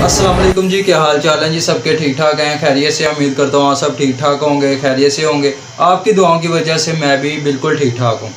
अस्सलाम वालेकुम जी, क्या हाल चाल है जी? सबके ठीक ठाक हैं, खैरियत से? उम्मीद करता हूँ आप सब ठीक ठाक होंगे, खैरियत से होंगे। आपकी दुआओं की वजह से मैं भी बिल्कुल ठीक ठाक हूँ।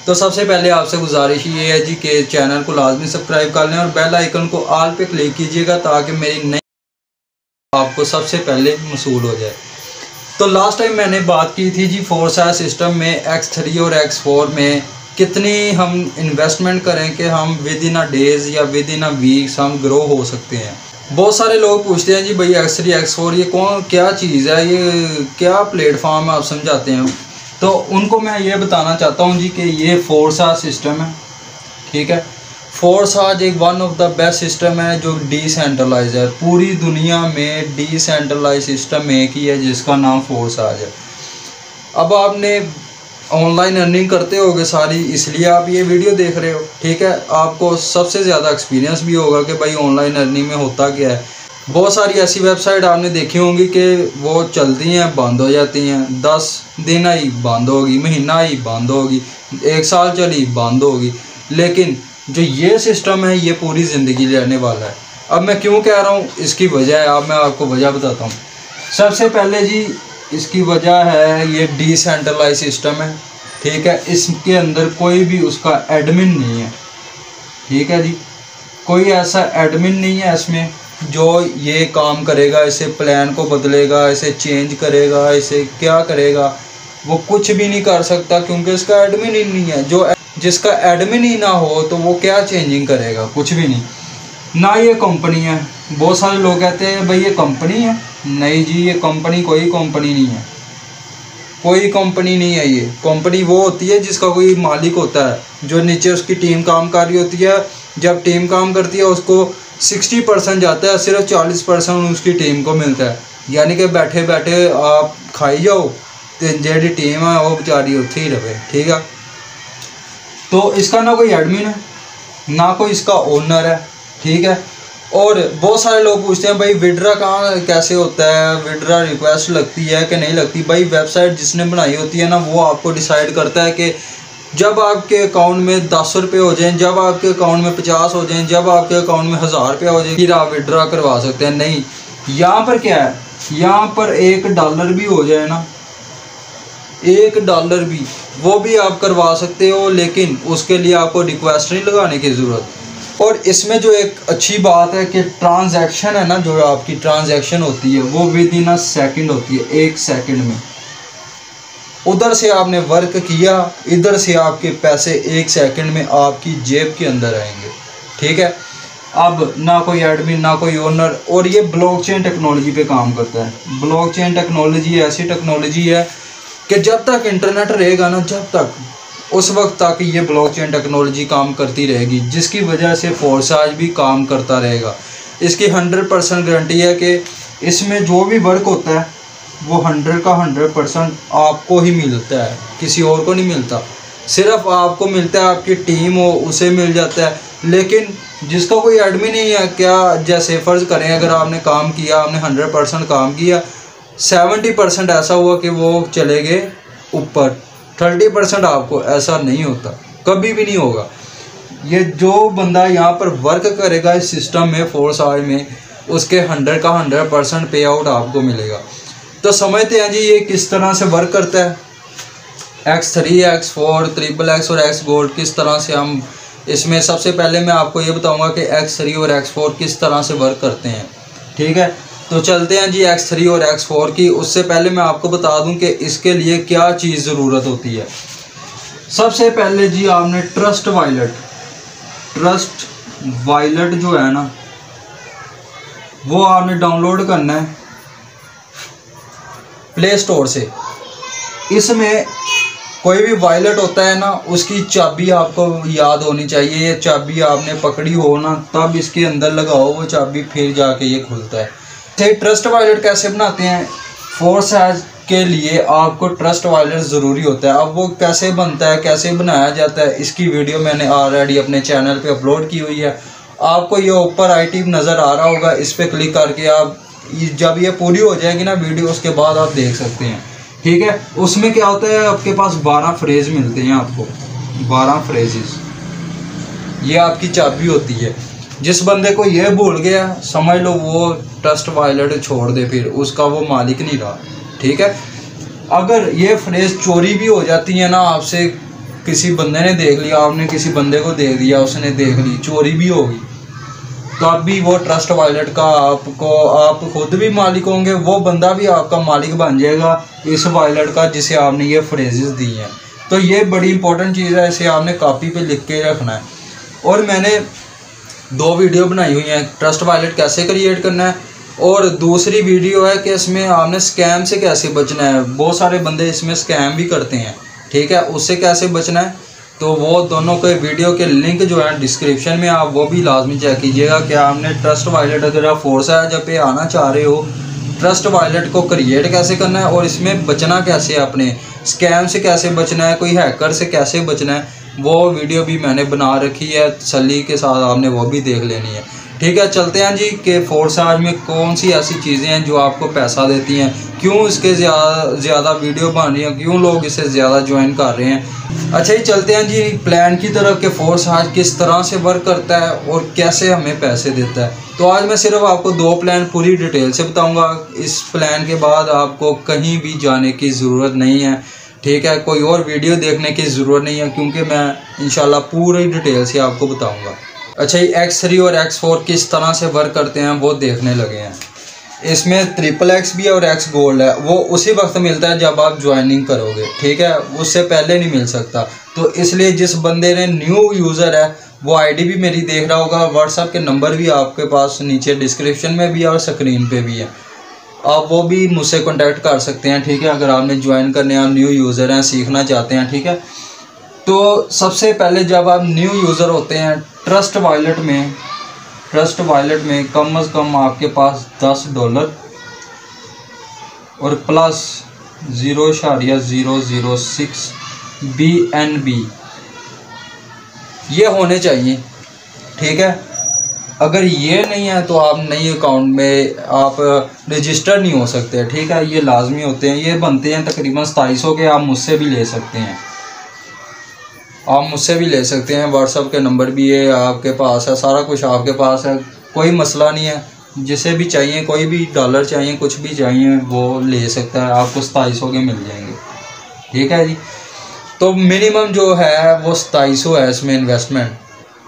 तो सबसे पहले आपसे गुजारिश ये है जी कि चैनल को लाजमी सब्सक्राइब कर लें और बेल आइकन को ऑल पे क्लिक कीजिएगा ताकि मेरी नई आपको सबसे पहले मसूल हो जाए। तो लास्ट टाइम मैंने बात की थी जी 4 स्टार सिस्टम में X3 और X4 में कितनी हम इन्वेस्टमेंट करें कि हम विद इन अ डेज़ या विद इन अ वीक्स हम ग्रो हो सकते हैं। बहुत सारे लोग पूछते हैं जी भाई X3 X4 ये कौन क्या चीज़ है, ये क्या प्लेटफॉर्म है, आप समझाते हैं। तो उनको मैं ये बताना चाहता हूँ जी कि ये 4 स्टार सिस्टम है, ठीक है। 4 स्टार एक one of the best system है जो डिसेंट्रलाइज है। पूरी दुनिया में डिसेंट्रलाइज सिस्टम एक ही है जिसका नाम 4 स्टार है। अब आपने ऑनलाइन अर्निंग करते होगे सारी, इसलिए आप ये वीडियो देख रहे हो, ठीक है। आपको सबसे ज़्यादा एक्सपीरियंस भी होगा कि भाई ऑनलाइन अर्निंग में होता क्या है। बहुत सारी ऐसी वेबसाइट आपने देखी होंगी कि वो चलती हैं बंद हो जाती हैं, 10 दिन आई बंद होगी, महीना आई बंद होगी, 1 साल चली बंद होगी। लेकिन जो ये सिस्टम है ये पूरी ज़िंदगी रहने वाला है। अब मैं क्यों कह रहा हूँ, इसकी वजह है, अब मैं आपको वजह बताता हूँ। सबसे पहले जी इसकी वजह है ये डिसेंट्रलाइज सिस्टम है, ठीक है। इसके अंदर कोई भी उसका एडमिन नहीं है, ठीक है जी। कोई ऐसा एडमिन नहीं है इसमें जो ये काम करेगा, इसे प्लान को बदलेगा, इसे चेंज करेगा, इसे क्या करेगा, वो कुछ भी नहीं कर सकता क्योंकि इसका एडमिन ही नहीं है। जो जिसका एडमिन ही ना हो तो वो क्या चेंजिंग करेगा, कुछ भी नहीं। ना ये कंपनी है। बहुत सारे लोग कहते हैं भाई ये कंपनी है। नहीं जी, ये कंपनी कोई कंपनी नहीं है, कोई कंपनी नहीं है। ये कंपनी वो होती है जिसका कोई मालिक होता है, जो नीचे उसकी टीम काम कर रही होती है। जब टीम काम करती है उसको 60% जाता है, सिर्फ 40% उसकी टीम को मिलता है। यानी कि बैठे बैठे आप खाई जाओ तो जेडी टीम है वो बेचारी उत्थे ही रहे, ठीक है। तो इसका ना कोई एडमिन है, ना कोई इसका ओनर है, ठीक है। और बहुत सारे लोग पूछते हैं भाई विड्रा कहाँ कैसे होता है, विड्रा रिक्वेस्ट लगती है कि नहीं लगती। भाई वेबसाइट जिसने बनाई होती है ना वो आपको डिसाइड करता है कि जब आपके अकाउंट में 10 रुपये हो जाएं, जब आपके अकाउंट में 50 हो जाएं, जब आपके अकाउंट में 1000 रुपये हो जाए फिर आप विड्रा करवा सकते हैं। नहीं, यहाँ पर क्या है, यहाँ पर $1 भी हो जाए ना, $1 भी, वो भी आप करवा सकते हो, लेकिन उसके लिए आपको रिक्वेस्ट नहीं लगाने की ज़रूरत। और इसमें जो एक अच्छी बात है कि ट्रांजैक्शन है ना, जो आपकी ट्रांजैक्शन होती है वो विद इन अ सेकंड होती है, 1 सेकंड में। उधर से आपने वर्क किया, इधर से आपके पैसे 1 सेकंड में आपकी जेब के अंदर आएंगे, ठीक है। अब ना कोई एडमिन ना कोई ओनर। और ये ब्लॉकचेन टेक्नोलॉजी पे काम करता है। ब्लॉकचेन टेक्नोलॉजी ऐसी टेक्नोलॉजी है कि जब तक इंटरनेट रहेगा ना, जब तक उस वक्त तक ये ब्लॉकचेन टेक्नोलॉजी काम करती रहेगी, जिसकी वजह से 4 स्टार भी काम करता रहेगा। इसकी 100% गारंटी है कि इसमें जो भी वर्क होता है वो 100 का 100% आपको ही मिलता है, किसी और को नहीं मिलता। सिर्फ आपको मिलता है, आपकी टीम हो उसे मिल जाता है। लेकिन जिसका कोई एडमिन नहीं है, क्या जैसे फ़र्ज़ करें अगर आपने काम किया, आपने 100% काम किया, 70% ऐसा हुआ कि वो चले गए ऊपर, 30% आपको ऐसा नहीं होता, कभी भी नहीं होगा। ये जो बंदा यहाँ पर वर्क करेगा इस सिस्टम में 4 स्टार में, उसके 100 का 100% पे आउट आपको मिलेगा। तो समझते हैं जी ये किस तरह से वर्क करता है। X3 X4 XXX और X गोल्ड किस तरह से हम इसमें, सबसे पहले मैं आपको ये बताऊंगा कि X3 और X4 किस तरह से वर्क करते हैं, ठीक है। तो चलते हैं जी X3 और X4 की। उससे पहले मैं आपको बता दूं कि इसके लिए क्या चीज़ ज़रूरत होती है। सबसे पहले जी आपने ट्रस्ट वायलेट जो है ना वो आपने डाउनलोड करना है प्ले स्टोर से। इसमें कोई भी वायलेट होता है ना, उसकी चाबी आपको याद होनी चाहिए। ये चाबी आपने पकड़ी हो ना तब इसके अंदर लगाओ वो चाबी, फिर जाके ये खुलता है। ट्रस्ट वायलेट कैसे बनाते हैं, 4 स्टार के लिए आपको ट्रस्ट वायलेट ज़रूरी होता है। अब वो कैसे बनता है, कैसे बनाया जाता है, इसकी वीडियो मैंने ऑलरेडी अपने चैनल पे अपलोड की हुई है। आपको ये ऊपर आई नज़र आ रहा होगा, इस पर क्लिक करके आप जब ये पूरी हो जाएगी ना वीडियो, उसके बाद आप देख सकते हैं, ठीक है। उसमें क्या होता है, आपके पास 12 फ्रेज मिलते हैं, आपको 12 फ्रेजेस, ये आपकी चाबी होती है। जिस बंदे को ये भूल गया समझ लो वो ट्रस्ट वायलेट छोड़ दे, फिर उसका वो मालिक नहीं रहा। ठीक है, अगर ये फ्रेज चोरी भी हो जाती है ना आपसे, किसी बंदे ने देख लिया, आपने किसी बंदे को दे दिया, उसने देख ली, चोरी भी होगी, तो अब भी वो ट्रस्ट वायलेट का आप खुद भी मालिक होंगे, वो बंदा भी आपका मालिक बन जाएगा इस वायलेट का जिसे आपने ये फ्रेजेस दी हैं। तो ये बड़ी इंपॉर्टेंट चीज़ है, इसे आपने कॉपी पे लिख के रखना है। और मैंने 2 वीडियो बनाई हुई हैं, ट्रस्ट वायलेट कैसे क्रिएट करना है, और दूसरी वीडियो है कि इसमें आपने स्कैम से कैसे बचना है। बहुत सारे बंदे इसमें स्कैम भी करते हैं, ठीक है, उससे कैसे बचना है। तो वो दोनों के वीडियो के लिंक जो है डिस्क्रिप्शन में, आप वो भी लाजमी चेक कीजिएगा कि आपने ट्रस्ट वायलेट अगर आप फोर्स है जब पे आना चाह रहे हो, ट्रस्ट वायलेट को क्रिएट कैसे करना है और इसमें बचना कैसे है, अपने स्कैम से कैसे बचना है, कोई हैकर से कैसे बचना है, वो वीडियो भी मैंने बना रखी है तसल्ली के साथ, आपने वो भी देख लेनी है। ठीक है, चलते हैं जी कि फोर्साज में कौन सी ऐसी चीज़ें हैं जो आपको पैसा देती हैं, क्यों इसके ज़्यादा वीडियो बन रही हैं, क्यों लोग इसे ज़्यादा ज्वाइन कर रहे हैं। अच्छा जी, चलते हैं जी प्लान की तरफ कि फोर्साज किस तरह से वर्क करता है और कैसे हमें पैसे देता है। तो आज मैं सिर्फ आपको 2 प्लान पूरी डिटेल से बताऊँगा। इस प्लान के बाद आपको कहीं भी जाने की ज़रूरत नहीं है, ठीक है, कोई और वीडियो देखने की ज़रूरत नहीं है, क्योंकि मैं इंशाल्लाह पूरी डिटेल से आपको बताऊँगा। अच्छा, ये X3 और X4 किस तरह से वर्क करते हैं वो देखने लगे हैं। इसमें XXX भी है और X गोल्ड है, वो उसी वक्त मिलता है जब आप ज्वाइनिंग करोगे, ठीक है, उससे पहले नहीं मिल सकता। तो इसलिए जिस बंदे ने न्यू यूज़र है वो आईडी भी मेरी देख रहा होगा, व्हाट्सएप के नंबर भी आपके पास नीचे डिस्क्रिप्शन में भी है और स्क्रीन पे भी है, आप वो भी मुझसे कॉन्टैक्ट कर सकते हैं। ठीक है, अगर आपने ज्वाइन करने आप न्यू यूज़र हैं, सीखना चाहते हैं, ठीक है। तो सबसे पहले जब आप न्यू यूज़र होते हैं ट्रस्ट वायलेट में कम से कम आपके पास $10 और प्लस 0.006 BNB ये होने चाहिए, ठीक है। अगर ये नहीं है तो आप नई अकाउंट में आप रजिस्टर नहीं हो सकते, ठीक है, ये लाजमी होते हैं। ये बनते हैं तकरीबन 2700 के, आप मुझसे भी ले सकते हैं, व्हाट्सएप के नंबर भी है आपके पास है, सारा कुछ आपके पास है, कोई मसला नहीं है। जिसे भी चाहिए, कोई भी डॉलर चाहिए, कुछ भी चाहिए वो ले सकता है, आपको 2700 के मिल जाएंगे, ठीक है जी। तो मिनिमम जो है वो 2700 है इसमें इन्वेस्टमेंट,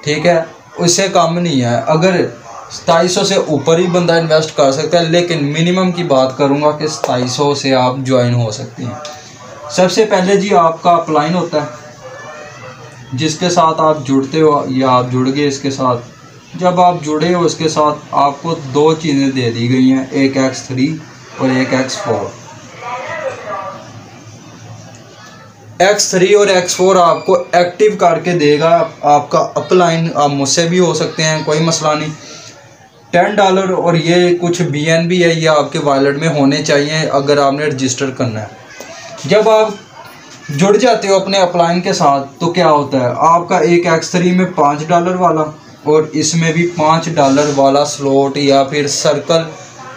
ठीक है, उससे कम नहीं है। अगर 2700 से ऊपर ही बंदा इन्वेस्ट कर सकता है, लेकिन मिनिमम की बात करूँगा कि 2700 से आप ज्वाइन हो सकते हैं। सबसे पहले जी आपका अपलाइन होता है, जिसके साथ आप जुड़ते हो या आप जुड़ गए इसके साथ। जब आप जुड़े हो इसके साथ आपको 2 चीज़ें दे दी गई हैं, एक X3 और एक X4। X3 और X4 आपको एक्टिव करके देगा आपका अपलाइन। आप मुझसे भी हो सकते हैं, कोई मसला नहीं। $10 और ये कुछ BNB है, ये आपके वॉलेट में होने चाहिए अगर आपने रजिस्टर करना है। जब आप जुड़ जाते हो अपने अपलाइन के साथ तो क्या होता है, आपका एक X3 में $5 वाला और इसमें भी $5 वाला स्लॉट या फिर सर्कल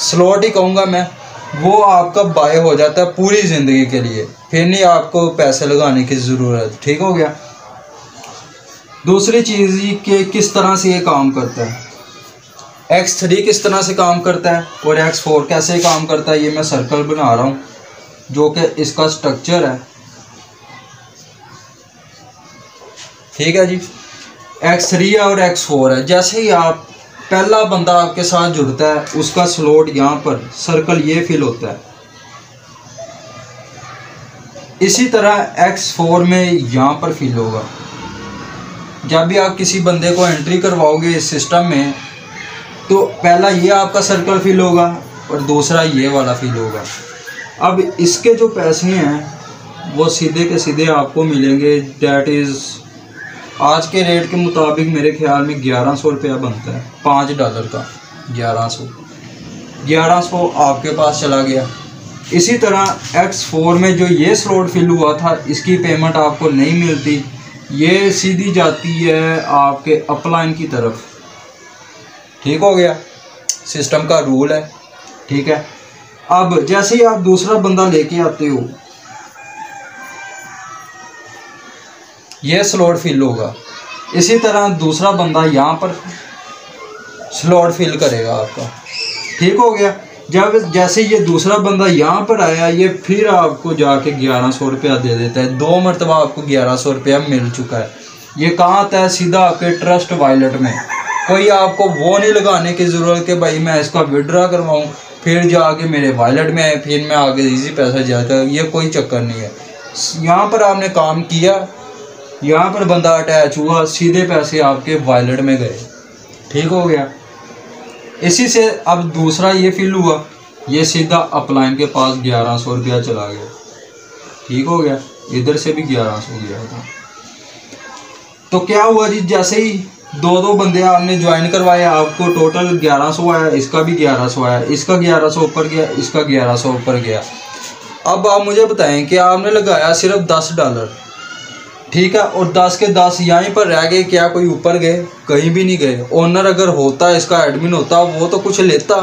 स्लॉट ही कहूँगा मैं, वो आपका बाय हो जाता है पूरी ज़िंदगी के लिए, फिर नहीं आपको पैसे लगाने की ज़रूरत। ठीक हो गया। दूसरी चीज़ कि किस तरह से ये काम करता है, X3 किस तरह से काम करता है और X4 कैसे काम करता है, ये मैं सर्कल बना रहा हूँ जो कि इसका स्ट्रक्चर है, ठीक है जी। X3 और X4 है। जैसे ही आप पहला बंदा आपके साथ जुड़ता है उसका स्लॉट यहाँ पर सर्कल ये फिल होता है। इसी तरह X4 में यहाँ पर फिल होगा। जब भी आप किसी बंदे को एंट्री करवाओगे इस सिस्टम में तो पहला ये आपका सर्कल फिल होगा और दूसरा ये वाला फिल होगा। अब इसके जो पैसे हैं वो सीधे के सीधे आपको मिलेंगे। डैट इज़ आज के रेट के मुताबिक मेरे ख्याल में 1100 रुपया बनता है, $5 का 1100 आपके पास चला गया। इसी तरह X4 में जो ये स्लॉट फिल हुआ था इसकी पेमेंट आपको नहीं मिलती, ये सीधी जाती है आपके अपलाइन की तरफ। ठीक हो गया, सिस्टम का रूल है, ठीक है। अब जैसे ही आप दूसरा बंदा लेके आते हो ये स्लॉट फिल होगा। इसी तरह दूसरा बंदा यहाँ पर स्लॉट फिल करेगा आपका। ठीक हो गया। जब जैसे ये दूसरा बंदा यहाँ पर आया, ये फिर आपको जाके 1100 रुपया दे देता है। 2 मरतबा आपको 1100 रुपया मिल चुका है। ये कहाँ आता है? सीधा आपके ट्रस्ट वॉलेट में। कोई आपको वो नहीं लगाने की ज़रूरत कि भाई मैं इसका विड्रॉ करवाऊँ फिर जाके मेरे वॉलेट में आए फिर मैं आगे इजी पैसा जाता है, ये कोई चक्कर नहीं है। यहाँ पर आपने काम किया, यहाँ पर बंदा अटैच हुआ, सीधे पैसे आपके वॉलेट में गए। ठीक हो गया। इसी से अब दूसरा ये फिल हुआ, ये सीधा अपलाइन के पास 1100 रुपया चला गया। ठीक हो गया। इधर से भी 1100 गया था। तो क्या हुआ जी, जैसे ही 2 बंदे आपने ज्वाइन करवाए, आपको टोटल 1100 आया, इसका भी 1100 आया, इसका 1100 ऊपर गया, इसका 1100 ऊपर गया। अब आप मुझे बताएं कि आपने लगाया सिर्फ $10, ठीक है, और 10 के 10 यहीं पर रह गए, क्या कोई ऊपर गए? कहीं भी नहीं गए। ओनर अगर होता, इसका एडमिन होता, वो तो कुछ लेता,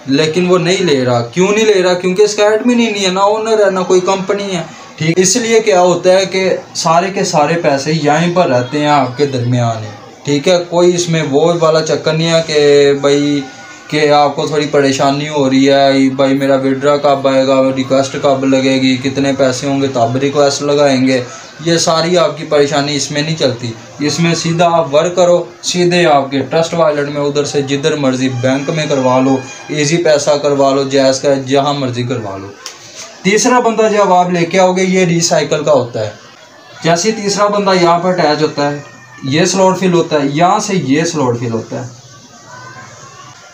लेकिन वो नहीं ले रहा। क्यों नहीं ले रहा? क्योंकि इसका एडमिन ही नहीं है, ना ओनर है ना कोई कंपनी है। ठीक, इसलिए क्या होता है कि सारे के सारे पैसे यहीं पर रहते हैं आपके दरमियान। ठीक है, कोई इसमें वो वाला चक्कर नहीं है कि भाई कि आपको थोड़ी परेशानी हो रही है, भाई मेरा विड्रॉ कब आएगा, रिक्वेस्ट कब लगेगी, कितने पैसे होंगे तब रिक्वेस्ट लगाएंगे। ये सारी आपकी परेशानी इसमें नहीं चलती। इसमें सीधा आप वर्क करो, सीधे आपके ट्रस्ट वॉलेट में, उधर से जिधर मर्जी बैंक में करवा लो, इजी पैसा करवा लो, जैस का जहाँ मर्जी करवा लो। तीसरा बंदा जब आप लेके आओगे, ये रिसाइकल का होता है। जैसे तीसरा बंदा यहाँ पर अटैच होता है, ये स्लॉट फिल होता है, यहाँ से ये स्लॉट फिल होता है।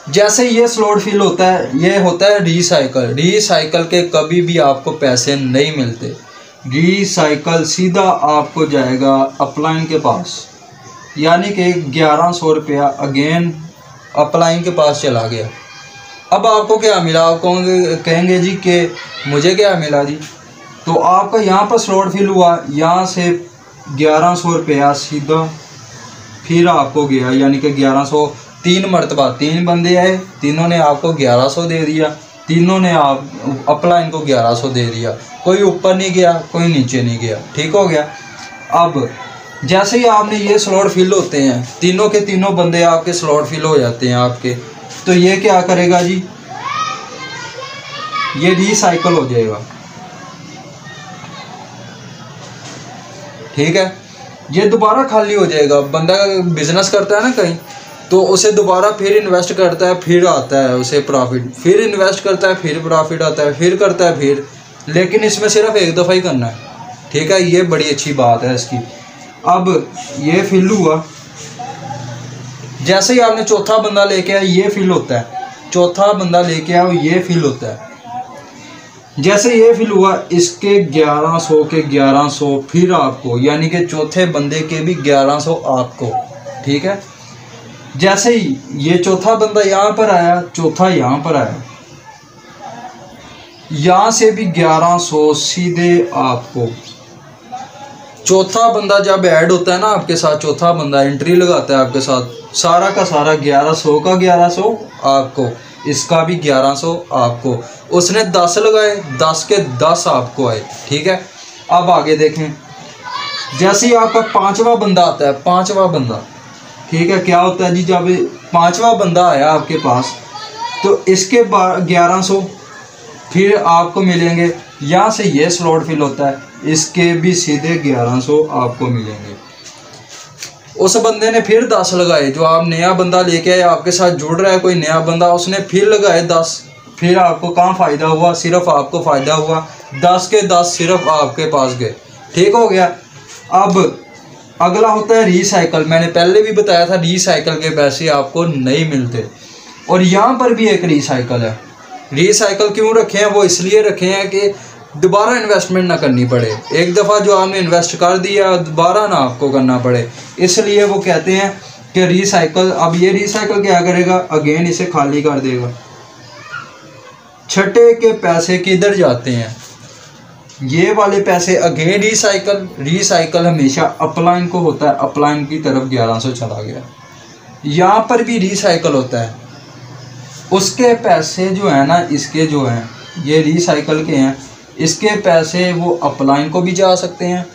जैसे ये स्लॉट फिल होता है, ये होता है रिसाइकल। रिसाइकल के कभी भी आपको पैसे नहीं मिलते। रिसाइकल सीधा आपको जाएगा अपलाइन के पास, यानी कि 1100 रुपया अगेन अपलाइन के पास चला गया। अब आपको क्या मिला? आप कहेंगे जी कि मुझे क्या मिला जी? तो आपका यहाँ पर स्लॉट फिल हुआ, यहाँ से 1100 रुपया सीधा फिर आपको गया, यानी कि 1100 3 मरतबा 3 बंदे आए, तीनों ने आपको 1100 दे दिया, तीनों ने आप अपलाइन को 1100 दे दिया। कोई ऊपर नहीं गया, कोई नीचे नहीं गया। ठीक हो गया। अब जैसे ही आपने ये स्लॉट फिल होते हैं, तीनों के तीनों बंदे आपके स्लॉट फिल हो जाते हैं आपके, तो ये क्या करेगा जी? ये रिसाइकल हो जाएगा। ठीक है, ये दोबारा खाली हो जाएगा। बंदा बिजनेस करता है ना कहीं, तो उसे दोबारा फिर इन्वेस्ट करता है, फिर आता है उसे प्रॉफिट, फिर इन्वेस्ट करता है, फिर प्रॉफिट आता है, फिर करता है फिर, लेकिन इसमें सिर्फ एक दफ़ा ही करना है। ठीक है, ये बड़ी अच्छी बात है इसकी। अब ये फिल हुआ, जैसे ही आपने चौथा बंदा लेके आया, ये फिल होता है। चौथा बंदा लेके आओ, ये फिल होता है। जैसे ये फिल हुआ, इसके 1100 के 1100 फिर आपको, यानी कि चौथे बंदे के भी 1100 आपको। ठीक है, जैसे ही ये चौथा बंदा यहाँ पर आया, चौथा यहाँ पर आया, यहाँ से भी 1100 सीधे आपको। चौथा बंदा जब ऐड होता है ना आपके साथ, चौथा बंदा एंट्री लगाता है आपके साथ, सारा का सारा 1100 का 1100 आपको, इसका भी 1100 आपको। उसने 10 लगाए, 10 के 10 आपको आए। ठीक है, अब आगे देखें। जैसे ही आपका 5वां बंदा आता है, 5वां बंदा, ठीक है, क्या होता है जी? जब 5वां बंदा आया आपके पास, तो इसके 1100 फिर आपको मिलेंगे। यहाँ से ये स्लॉट फिल होता है, इसके भी सीधे 1100 आपको मिलेंगे। उस बंदे ने फिर 10 लगाए, जो आप नया बंदा लेके आए, आपके साथ जुड़ रहा है कोई नया बंदा, उसने फिर लगाए 10। फिर आपको कहाँ फ़ायदा हुआ? सिर्फ आपको फ़ायदा हुआ, 10 के 10 सिर्फ आपके पास गए। ठीक हो गया। अब अगला होता है रिसाइकल। मैंने पहले भी बताया था, रिसाइकल के पैसे आपको नहीं मिलते, और यहाँ पर भी एक रिसाइकल है। रिसाइकल क्यों रखे हैं? वो इसलिए रखे हैं कि दोबारा इन्वेस्टमेंट ना करनी पड़े। एक दफ़ा जो आपने इन्वेस्ट कर दिया, दोबारा ना आपको करना पड़े, इसलिए वो कहते हैं कि रिसाइकल। अब ये रिसाइकल क्या करेगा? अगेन इसे खाली कर देगा। छठे के पैसे किधर जाते हैं? ये वाले पैसे अगेन रिसाइकल। रिसाइकल हमेशा अपलाइन को होता है, अपलाइन की तरफ 1100 चला गया। यहाँ पर भी रिसाइकल होता है, उसके पैसे जो है ना, इसके जो हैं, ये रिसाइकल के हैं, इसके पैसे वो अपलाइन को भी जा सकते हैं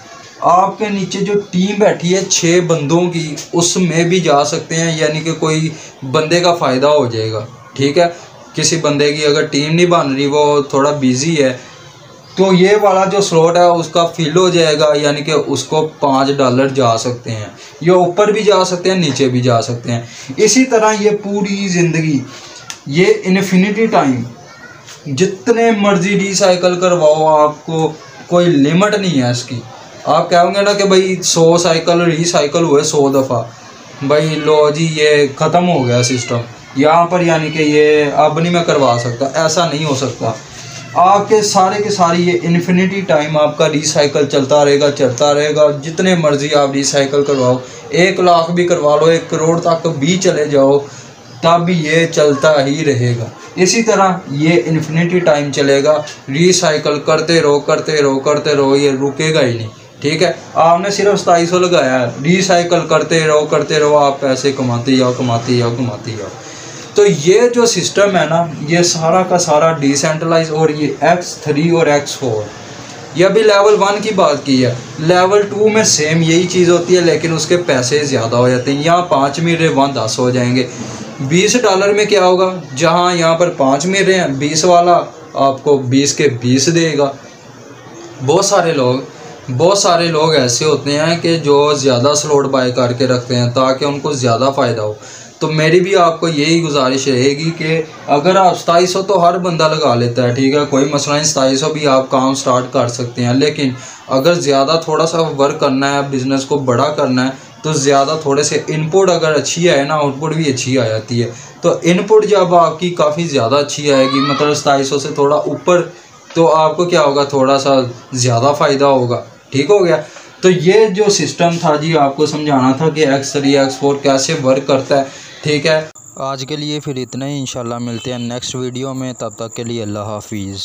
आपके नीचे जो टीम बैठी है 6 बंदों की, उसमें भी जा सकते हैं, यानी कि कोई बंदे का फ़ायदा हो जाएगा। ठीक है, किसी बंदे की अगर टीम नहीं बन रही, वो थोड़ा बिजी है, तो ये वाला जो स्लॉट है उसका फिल हो जाएगा, यानी कि उसको $5 जा सकते हैं। ये ऊपर भी जा सकते हैं, नीचे भी जा सकते हैं। इसी तरह ये पूरी ज़िंदगी, ये इन्फिनिटी टाइम जितने मर्जी रिसाइकल करवाओ, आपको कोई लिमिट नहीं है इसकी। आप कहोगे ना कि भाई 100 साइकिल रिसाइकल हुए 100 दफ़ा, भाई लो जी ये ख़त्म हो गया सिस्टम यहाँ पर, यानी कि ये अब नहीं मैं करवा सकता, ऐसा नहीं हो सकता। आपके सारे के सारी ये इन्फिनिटी टाइम आपका रिसाइकल चलता रहेगा। जितने मर्जी आप रिसाइकल करवाओ, 1 लाख भी करवा लो, 1 करोड़ तक भी चले जाओ, तब भी ये चलता ही रहेगा। इसी तरह ये इन्फिनिटी टाइम चलेगा, रिसाइकल करते रहो, ये रुकेगा ही नहीं। ठीक है, आपने सिर्फ 2700 लगाया है, रिसाइकल करते रहो, आप पैसे कमाते जाओ। तो ये जो सिस्टम है ना, ये सारा का सारा डिसेंट्रलाइज, और ये X3 और X4, ये अभी लेवल 1 की बात की है। लेवल 2 में सेम यही चीज़ होती है, लेकिन उसके पैसे ज़्यादा हो जाते हैं। यहाँ 5 मिल रहे, वहाँ 10 हो जाएंगे। $20 में क्या होगा, जहाँ यहाँ पर 5 मिल रहे हैं, 20 वाला आपको 20 के 20 देगा। बहुत सारे लोग ऐसे होते हैं कि जो ज़्यादा स्लॉट बाय करके रखते हैं ताकि उनको ज़्यादा फ़ायदा हो। तो मेरी भी आपको यही गुजारिश रहेगी कि अगर आप 2700 तो हर बंदा लगा लेता है, ठीक है, कोई मसला नहीं, 2700 भी आप काम स्टार्ट कर सकते हैं। लेकिन अगर ज़्यादा थोड़ा सा वर्क करना है, बिज़नेस को बड़ा करना है, तो ज़्यादा थोड़े से इनपुट अगर अच्छी आए ना, आउटपुट भी अच्छी आ जाती है। तो इनपुट जब आपकी काफ़ी ज़्यादा अच्छी आएगी, मतलब 2700 से थोड़ा ऊपर, तो आपको क्या होगा, थोड़ा सा ज़्यादा फ़ायदा होगा। ठीक हो गया। तो ये जो सिस्टम था जी, आपको समझाना था कि X3 X4 कैसे वर्क करता है। ठीक है, आज के लिए फिर इतना ही। इंशाल्लाह मिलते हैं नेक्स्ट वीडियो में, तब तक के लिए अल्लाह हाफिज़।